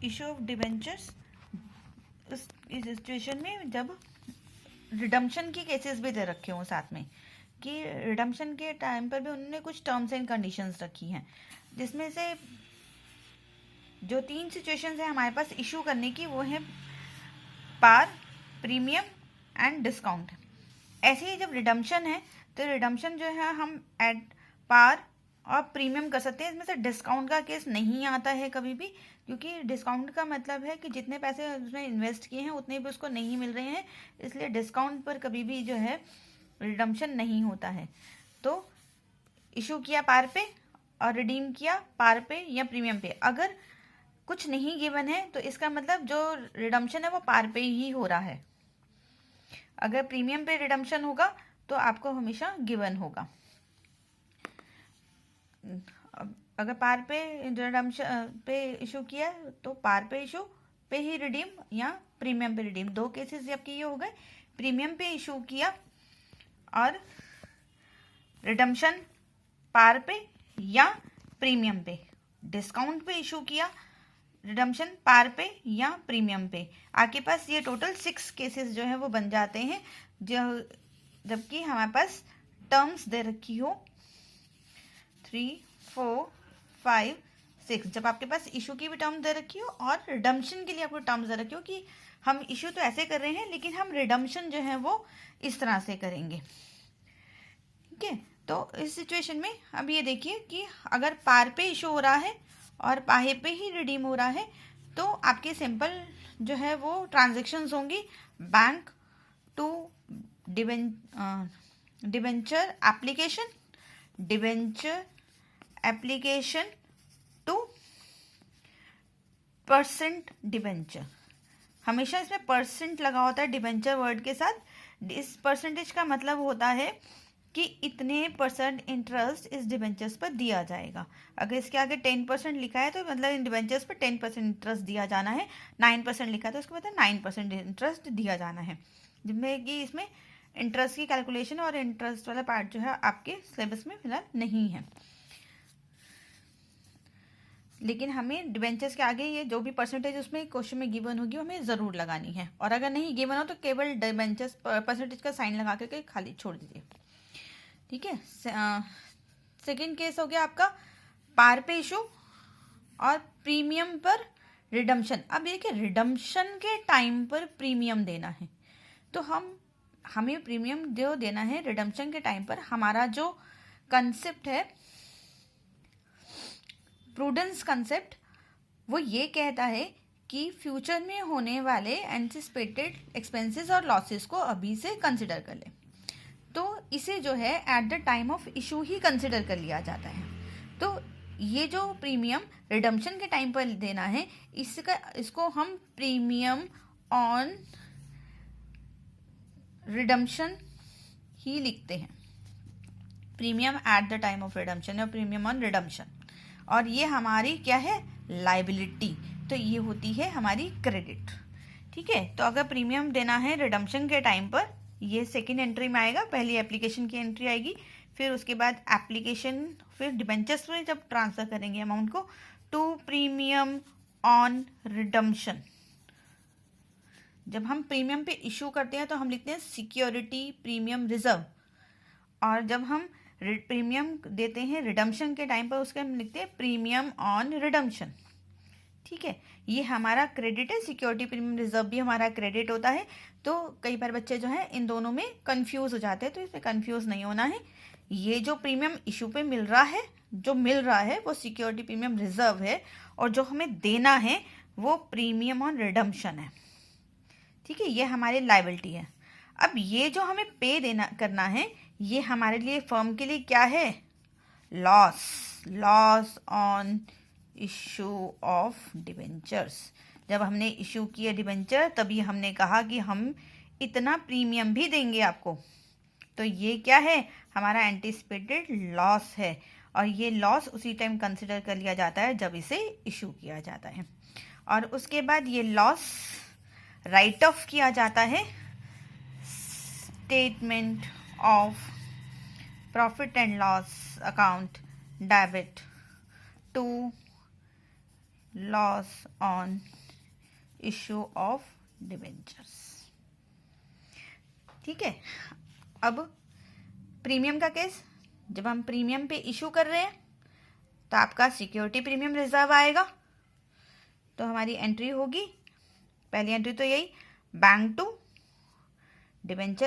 Issue of debentures इस situation में जब रिडम्पशन की केसेस भी दे रखे हों साथ में, कि रिडम्पशन के टाइम पर भी उन्होंने कुछ टर्म्स एंड कंडीशंस रखी हैं, जिसमें से जो 3 सिचुएशंस हैं हमारे पास इशू करने की, वो है पार, प्रीमियम एंड डिस्काउंट। ऐसे ही जब रिडम्पशन है तो रिडम्पशन जो है हम एट पार और प्रीमियम कर सकते हैं। इसमें से डिस्काउंट का केस नहीं आता है कभी भी, क्योंकि डिस्काउंट का मतलब है कि जितने पैसे उसमें इन्वेस्ट किए हैं उतने भी उसको नहीं मिल रहे हैं, इसलिए डिस्काउंट पर कभी भी जो है रिडम्पशन नहीं होता है। तो इशू किया पार पे और रिडीम किया पार पे या प्रीमियम पे, अगर कुछ नहीं गिवन है तो इसका मतलब जो रिडम्पशन है वो पार पे ही हो रहा है। अगर प्रीमियम पे रिडम्पशन होगा तो आपको हमेशा गिवन होगा। अगर पार पे रिडम्पशन पे इशू किया तो पार पे इशू पे ही रिडीम या प्रीमियम पे रिडीम, 2 केसेस आपके ये हो गए। प्रीमियम पे इशू किया और रिडम्पशन पार पे या प्रीमियम पे, डिस्काउंट पे इशू किया, रिडम्पशन पार पे या प्रीमियम पे। आपके पास ये टोटल 6 केसेस जो है वो बन जाते हैं, जबकि हमारे पास टर्म्स दे रखी हो 3, 4, 5, 6। जब आपके पास इशू की भी टर्म दे रखी हो और रिडम्पशन के लिए आपको टर्म्स दे रखी हो कि हम इशू तो ऐसे कर रहे हैं लेकिन हम रिडम्पशन जो है वो इस तरह से करेंगे। ठीक है, तो इस सिचुएशन में अब ये देखिए कि अगर पार पे इशू हो रहा है और पाहे पे ही रिडीम हो रहा है तो आपके सिंपल जो है वो ट्रांजैक्शंस होंगी bank to debenture application, debenture application to percent debenture. हमेशा इसमें परसेंट लगा होता है डिबेंचर वर्ड के साथ। इस परसेंटेज का मतलब होता है कि इतने % इंटरेस्ट इस डिबेंचर्स पर दिया जाएगा। अगर इसके आगे 10% लिखा है तो मतलब इन डिबेंचर्स पर 10% इंटरेस्ट दिया जाना है। 9% लिखा है तो उसके मतलब 9% इंटरेस्ट दिया जाना है, जिसमें कि इसमें इंटरेस्ट की कैलकुलेशन और इंटरेस्ट वाला पार्ट जो है आपके सिलेबस में फिलहाल नहीं है। लेकिन हमें डिबेंचर्स के आगे ये जो भी परसेंटेज उसमें क्वेश्चन में गिवन होगी हमें ज़रूर लगानी है, और अगर नहीं गिवन हो तो केवल डिबेंचर्स परसेंटेज का साइन लगा करके खाली छोड़ दीजिए। ठीक है, सेकेंड केस हो गया आपका पार पे इशू और प्रीमियम पर रिडम्पशन। अब देखिए रिडम्पशन के टाइम पर प्रीमियम देना है तो हमें प्रीमियम जो देना है रिडम्पशन के टाइम पर, हमारा जो कंसेप्ट है प्रूडेंस कंसेप्ट, वो ये कहता है कि फ्यूचर में होने वाले एंटिसिपेटेड एक्सपेंसेस और लॉसेस को अभी से कंसिडर कर ले, तो इसे जो है at the time of issue he consider कर लिया जाता है। तो ये जो प्रीमियम रिडम्पशन के टाइम पर देना है इसको हम प्रीमियम ऑन रिडम्पशन ही लिखते हैं, premium at the time of redemption या प्रीमियम ऑन रिडम्पशन। और ये हमारी क्या है, लाइबिलिटी, तो ये होती है हमारी क्रेडिट। ठीक है, तो अगर प्रीमियम देना है रिडम्पशन के टाइम पर, ये सेकेंड एंट्री में आएगा, पहली एप्लीकेशन की एंट्री आएगी, फिर उसके बाद एप्लीकेशन, फिर डिबेंचर्स में जब ट्रांसफर करेंगे अमाउंट को टू प्रीमियम ऑन रिडम्पशन। जब हम प्रीमियम पे इशू करते हैं तो हम लिखते हैं सिक्योरिटी प्रीमियम रिजर्व, और जब हम प्रीमियम देते हैं रिडम्पशन के टाइम पर उसके हम लिखते हैं प्रीमियम ऑन रिडम्पशन। ठीक है, ये हमारा क्रेडिट है, सिक्योरिटी प्रीमियम रिजर्व भी हमारा क्रेडिट होता है। तो कई बार बच्चे जो है इन दोनों में कंफ्यूज हो जाते हैं, तो इसमें कंफ्यूज नहीं होना है। ये जो प्रीमियम इशू पे मिल रहा है वो सिक्योरिटी प्रीमियम रिजर्व है, और जो हमें देना है वो प्रीमियम ऑन रिडम्पशन है। ठीक है, ये हमारी लायबिलिटी है। अब ये जो हमें पे करना है ये हमारे लिए, फर्म के लिए क्या है, loss on issue of debentures. जब हमने इशू किया डिबेंचर तभी हमने कहा कि हम इतना प्रीमियम भी देंगे आपको, तो ये क्या है, हमारा एंटिसिपेटेड लॉस है, और ये लॉस उसी टाइम कंसिडर कर लिया जाता है जब इसे इशू किया जाता है। और उसके बाद ये लॉस राइट ऑफ किया जाता है statement of profit and loss account debit to loss on issue of debentures. ठीक है, अब प्रीमियम का केस, जब हम प्रीमियम पे इशू कर रहे हैं तो आपका सिक्योरिटी प्रीमियम रिजर्व आएगा। तो हमारी एंट्री होगी, पहली एंट्री तो यही, बैंक टू डिबेंचर